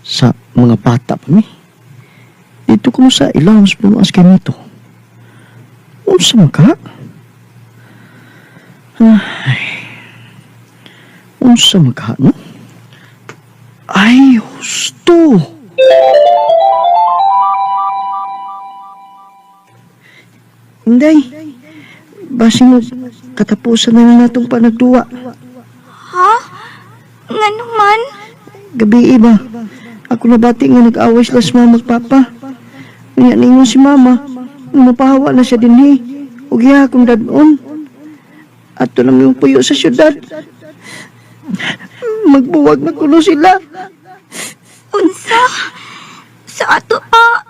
sa mga bata pa mi. Dito ko sa ilawom sa punuas kay nito. Unsa man ka? Ay. Unsa man ka, no? Ay, husto. Inday, basing katapusan na natong panagduwa. Ha? Nga naman? Gabi iba, ako nabati nga nag-away sila sa mama at papa. Ngayon ningon si mama, mapahawa na siya din ug iya akong dadon. Ato lang yung puyo sa syudad. Magbuwag na kuno sila. Unsa? Sa ato pa,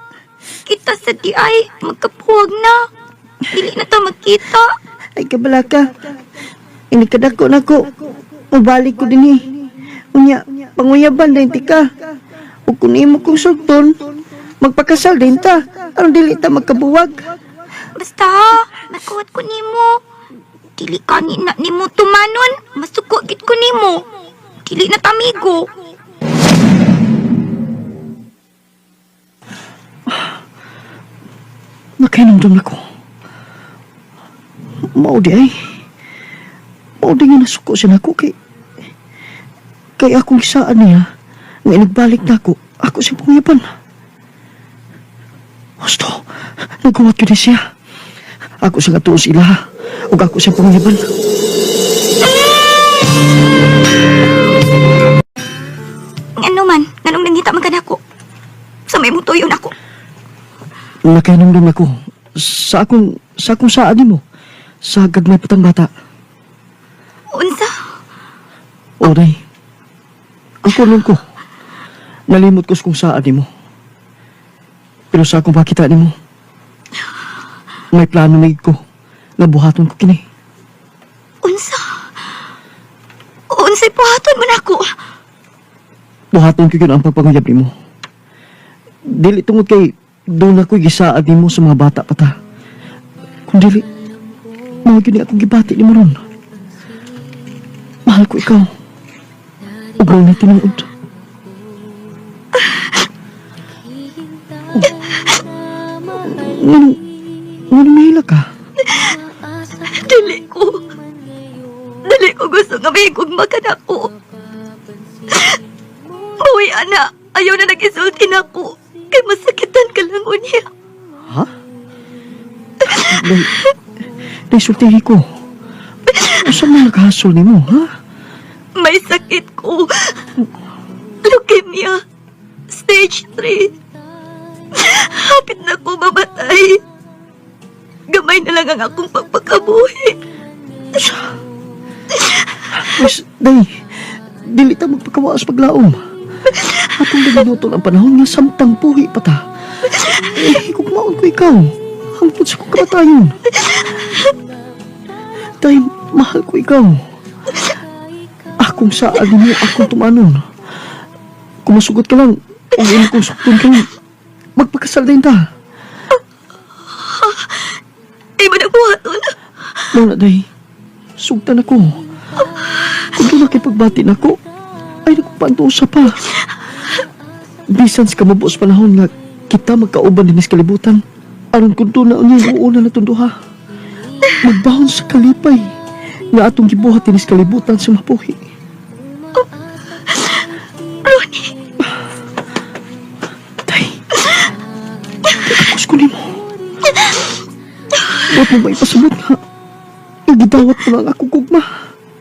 kita sa di ay magkapuwag na. Dili na ta magkita. Ay kabalaka, inikadako na ko. Mabalik ko din Unya, panguyaban din tika. Ug kung imo kong sulton, magpakasal din ta. Aron dili ta magkabuwag. Basta, nakuhat ko nimo. Dili ka na nimo tumanon. Masuko gid ko nimo. Dili na tamigo. Nakinamdam na ko. Mao di ay. Mao di nga nasuko siya na ko kay akong isaan niya nga nagbalik na ako siya panguyaban. Gusto, nagkumat ko din siya. Ako siya nga tuos ila, ug ako siya panguyaban. Ano man, ganong nangita magkana ko. Sa may mong tuyo na ko. Nakinamdam ako sa akong saan mo, sa gagmay patang bata. Unsa? Oray, ang kulong ko. Nalimot ko sa kung saan mo. Pero sa akong pakita mo, may plano na ko na buhaton ko kini. Unsa? Unsay puhaton man ako? Buhaton ko yun ang pagpanguyab mo. Dili tungod kay doon ako gisaad mo sa mga bata pata. Kung dili, mga yun akong gibati ni mo ron. Mahal ko ikaw. Ugaw na tinuod. Nganong mahila ka? Dili ko gusto nga may gugmakan ako. Uy, ana, ayaw na nag-isulti na ako. Kay masakitan ka lang unya. Ha? Day sultiri ko. Saan mo naghasol ni mo, ha? May sakit ko. Leukemia. Stage 3. Hapit na ko mamatay. Gamay na lang ang akong pagpakabuhi. Mas, day, dili ta magpakawaas paglaom. Atong dinanuto ang panahon nga samtang puhi pa ta. Kung maon ko ikaw, hangtod sa kong kamatayon. Day, mahal ko ikaw. Akong saan mo akong tumanon. Kung masugot ka lang, kung ino kong sukton ka lang, magpakasal din ta. Ay, managbuhaton. Muna, day, sugtan ako. Kung doon nakipagbati na ako, ay nagpantusa pa. Bisan sa kamabos panahon nga kita magkauban din sa kalibutan. Aron kung doon na niya yung uuna na tunduha. Magbahon sa kalipay nga atong gibuhat din sa kalibutan sa mapuhi. Ronnie. Tay, tapos ko ni mo. Huwag mo ba ipasabot nga? Nagidawat mo lang ako gugma.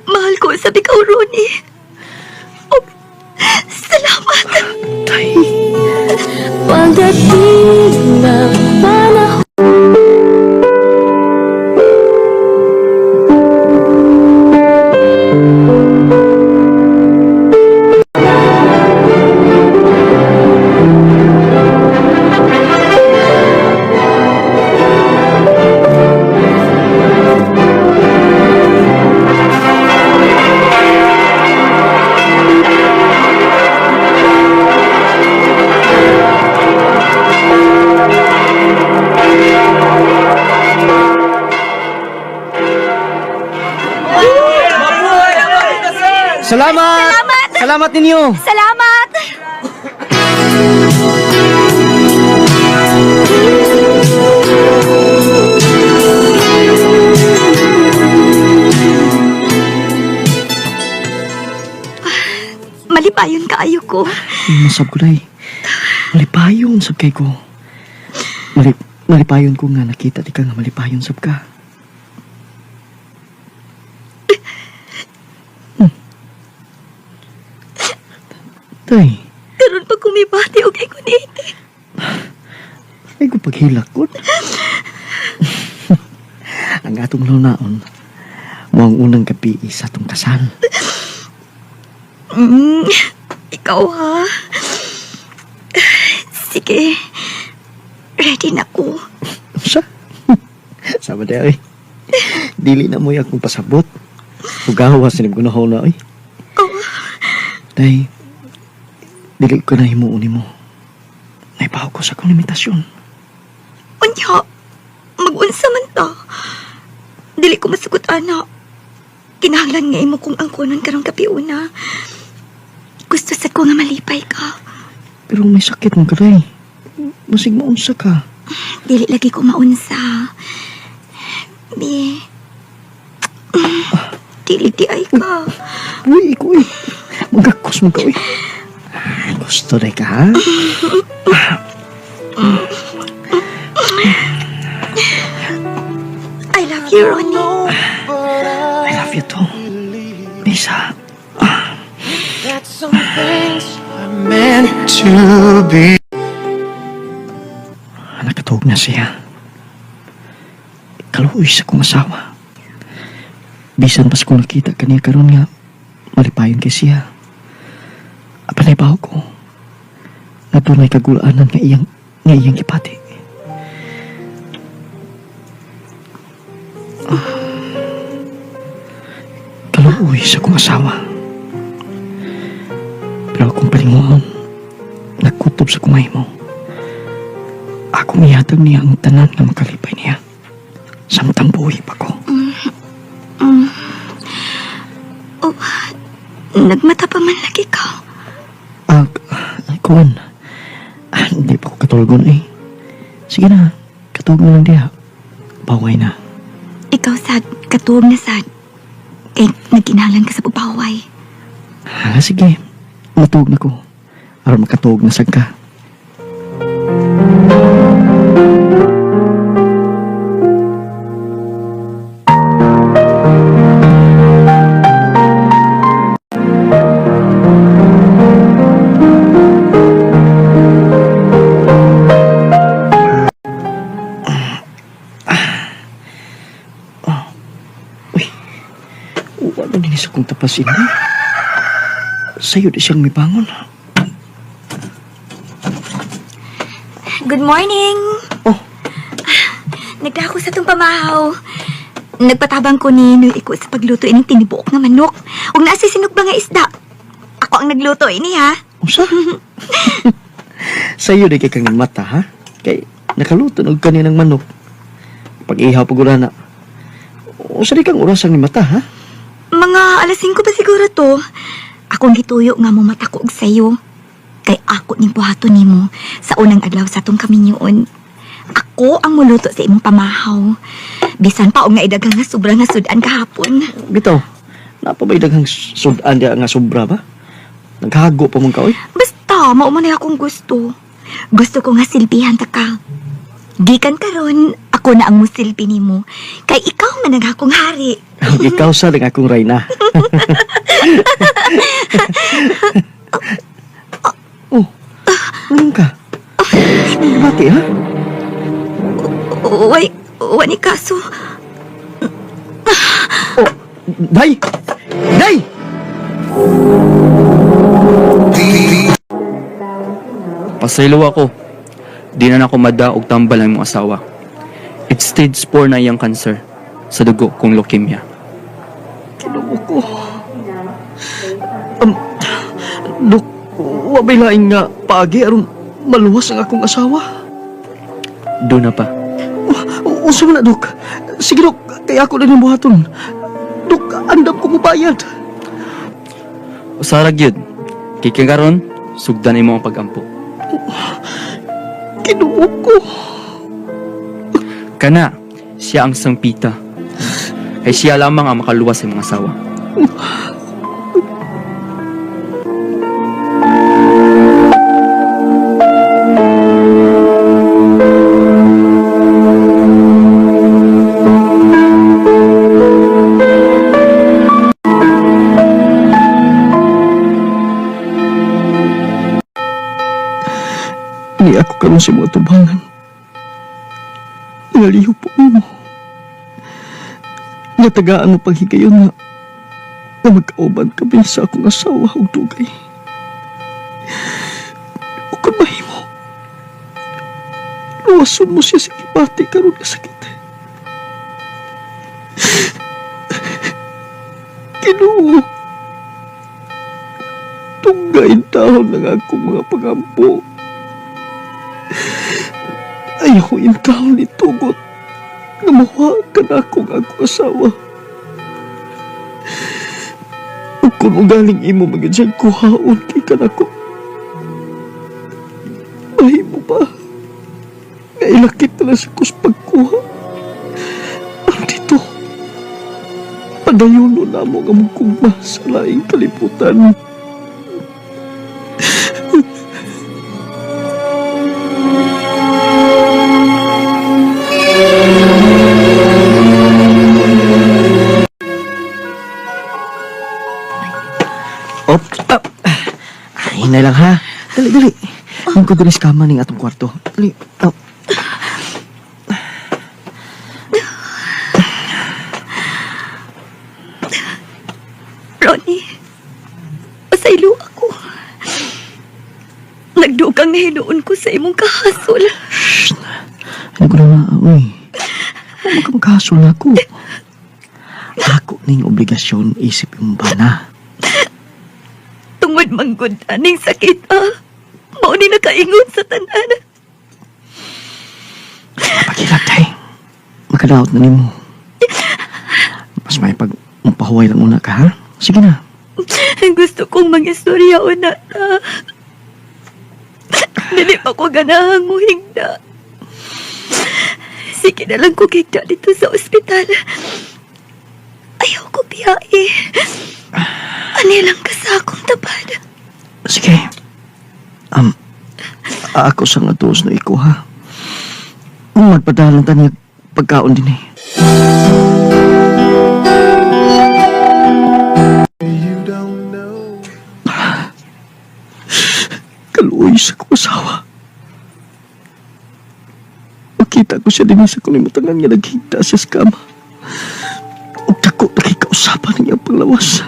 Mahal ko sa ikaw, Ronnie. Oh, salamat. Tay. Pagdating ng panahon. Salamat! Salamat ninyo! Salamat! malipayon kaayo ko. Masab ko day. Malipayon sab kay ko. Malipayon ko nga nakita di ka nga malipayon sab ka. Day, Karon pag kumibati o kay kuniti. ay ko paghilak ko. Ang atong lunaon, mo ang unang gabi sa atong kasal. Ikaw ha. Sige. Ready na ko. Sa? Sama day ay. Dili na mo akong pasabot. Hugawas ni gunahaw na ay. Day, dili ko na himuon mo. Naibaw ko sa akong limitasyon. Unya, mag-unsa man ta. Dili ko masugot, ana. Kinahanglan nga imo kung angkonon karong kapiuna. Gusto sa ko nga malipay ka. Pero may sakit mo ka day. Musig maunsa ka. Dili lagi ko maunsa. Bi. Dili di ay ka. Uy, ikaw eh. Magkakos mo ka eh. Gusto day ka ha? I love you, Ronnie. I love you too. Lisa. That some things are meant to be. Nakatuog na siya. Kaluoy sa kong asawa. Bisan pas ko nakita kaniya karon nga malipayon kay siya. Apanibaw ko. Nga tunay kagulaanan nga iyang ipati. Kaluoy sa kong asawa. Pero akong palinguhon, nagkutob sa kumay mo. Ako miyatag niya ang tanan nga makalipay niya. Samtang buhay pa ko. Nagmata pa man lagi ka. Kuwan. Hindi pa ko katulgon eh. Sige na, katulog na lang diya. Baway na. Ikaw, sad. Katuog na sad. Kay nagkinahanglan ka sa pagbaway. Sige, matulog na ko. Aron makatulog na sad ka. Wala din sa kong tapasin mo. Sa'yo di siyang may bangon. Good morning. Oh. Nagdako sa tong pamahaw. Nagpatabang ko ni Noy Iko sa pagluto ining tinibuok nga manok. Ug naa si sinog ba nga isda. Ako ang nagluto ini ha. Usa? Sa'yo di kay kang mata ha? Kay nakaluto ng kaninang manok. Pag-ihaw pagula na. Usa di kang orasang ni mata ha? Mga alas 5 pa siguro to. Akong gituyo nga mo mata ko og sayo. Kay ako ning buhaton nimo sa unang adlaw sa atong kaminyoon. Ako ang muluto sa imong pamahaw. Bisan pa og naidagang nga sobra nga sudan kahapon. Bitaw, napabay daghang sudan diya nga sobra ba? Naghago pa mong ka, oy. Basta, mao man akong gusto. Gusto ko nga silbihan ta ka. Gikan karon, ako na ang musilbi nimo. Kay ikaw man ang akong hari. Ikaw sa lang akong reyna. Oh, anong ka? Sino bati, ha? Wani kaso. Oh, Day! Day! Pasaylo ako. Di na ako madaog tambal ang mong asawa. It's stage 4 na iyang cancer sa dugo kong leukemia. Kinuha ko. Dok, wabay laing nga paagi aron maluwas ang akong asawa. Doon na pa. Uso na, Dok. Sige, Dok. Kaya ako na yung buhaton. Dok, andam ko mabayad. Usarag yun. Kikagaron, sugdan mo ang pag-ampo. Kinuha ko. Kana, siya ang sangpita. Ay siya lamang ang makaluwas sa mga asawa. Ni ako karon sa mga tubangan. Ngaliw po mo. Natagaan mo paghigayon na magkauban kami sa akong asawa o dugay. O kung mahimo, luwason mo siya sa kipati karon na sakit. Ginoo, tunggain taon ng akong mga pagampo. Ayaw yung taon itugot na mawakan akong asawa. O kung galing imo magadyang kuhaon kay kanako, mahimo ba? Nga ilakit na lang sa kuspagkuha. Ang dito, padayon na mo nga mong kugma sa laing kaliputan. Hinay lang ha. Dali, dali. Ang kudulis kama ning atong kwarto. Dali. Oh. Ronnie, pasaylo ako. Nagdugang na hinuon ko sa imong kahasol. Shhh. Ano ko na uy. Huwag ka magkahasol na ako. Ako ning obligasyon isip yung bana. Tungod manggod aning sakit mao ni nakaingon sa tanan. Pagilat tay. Makadaot na nimo. Mas may pag mapahuway lang una ka ha. Sige na. Gusto kong mag-istorya una ta. Dili pa ko ganahang muhingda. Sige na lang ko kigda dito sa ospital. Ayaw ko biyahe. Ani lang ka sa akong tabad. Sige. Ako sa nga tuos na iko ha. Magpadalan ta niya pagkaon din eh. You don't know. Kaluoy sa kong asawa. Makita ko siya din sa kulimutangan nga naghigda siya sa kama. Ug dako na kay kausapan niya panglawas.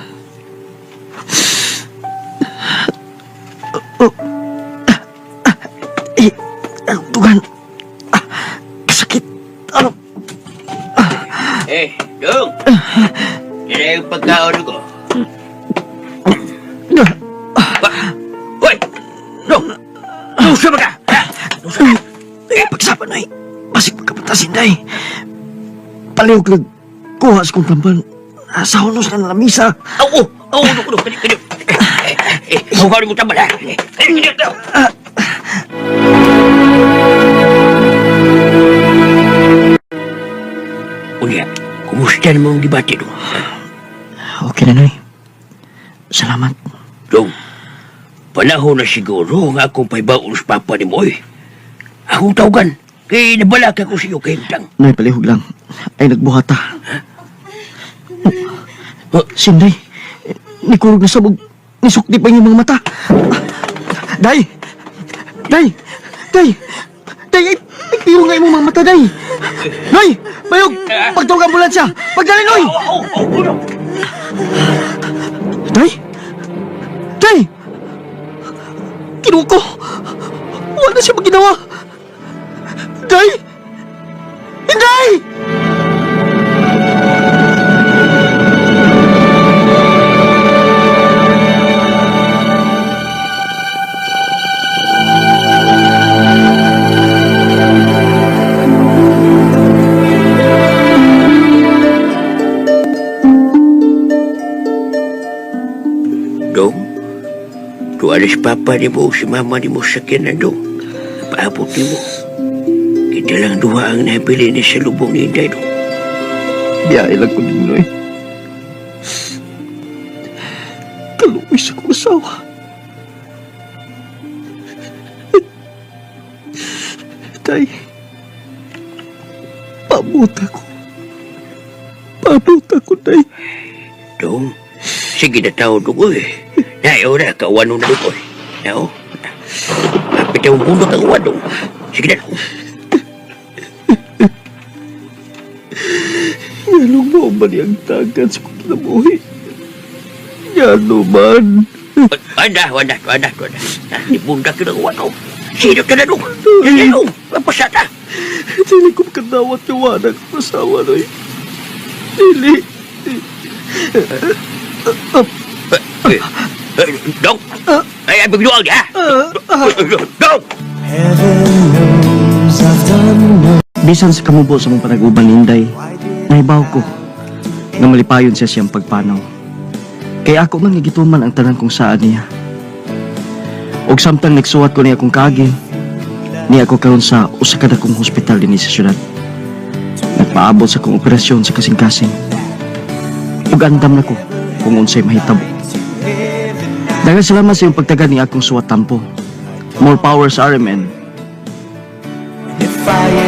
Ang tugan. Kasakit. Dong! Yan yung pagkaon ko. Hoy! Dong! Lusa ba ka? Lusa ka? Pagsapan ay pasig pagkapatasin day. Palihog lag kuha sa kong tamban. Sa hunos ka na lamisa. Oo! Oo! Kanip! Huwag mo tambal ha! Kanip! Unya, kumusta naman ang debate doon? Okay na, Noy. Salamat. Dong, panahon na siguro nga akong paibaon sa papa ni Moy. Akong tawagan, kay nabalak ako sa iyo kahintang. Noy, palihog lang. Ay nagbuhata. Sinday, nikurog na sabog. Nisukti pa yung mga mata. Day! Day! Day! Day! Nagtiyo nga yung mga mata, Day! Noy! Bayog! Pagtawag ambulansya! Pagdali, Noy! Day! Day! Kinuha ko! Wala siya maginawa! Day! Day! Dong, tuwalis papa ni mo si mama ni mo sa kinan, Dong. Paabot ni mo. Kita lang duha ang napili ni sa lubong ni Inday, Dong. Biyahe lang ko din, Noy. Kaluoy sa kong asawa. Day, pabot ako. Pabot ako, Day. Dong, sige na tao, Dong, oy. Nayo na, kawan na, Dong, oy. Nao, kapit Kita mabundot ang uwan dong. Sige na. Ngalong mo ba niyang tagan sa kong kinabuhi? Ngalo man. Wala. Ibunda ka ng uwan dong. Sino ka na dong? Sige dong. Mapasata. Dili ko makadawat yung wanak ng asawa na Dili. Dong. Ay, bigluang niya. Dong. Bisan sa kamubo sa mong panaguban ninday, nahibaw ko na malipayon siya siyang pagpanaw. Kaya ako man gituman ang tanan kong saan niya. Og samtang nagsuwat ko niya akong kaagi, niya ako karon sa usa ka dakong hospital dinhi sa syudad. Nagpaabot sa kong operasyon sa kasing-kasing. Ug andam na ko kung unsay mahitabo. Daghang salamat sa iyong pagtagad ni akong suwat tampo. More power sa RMN. If I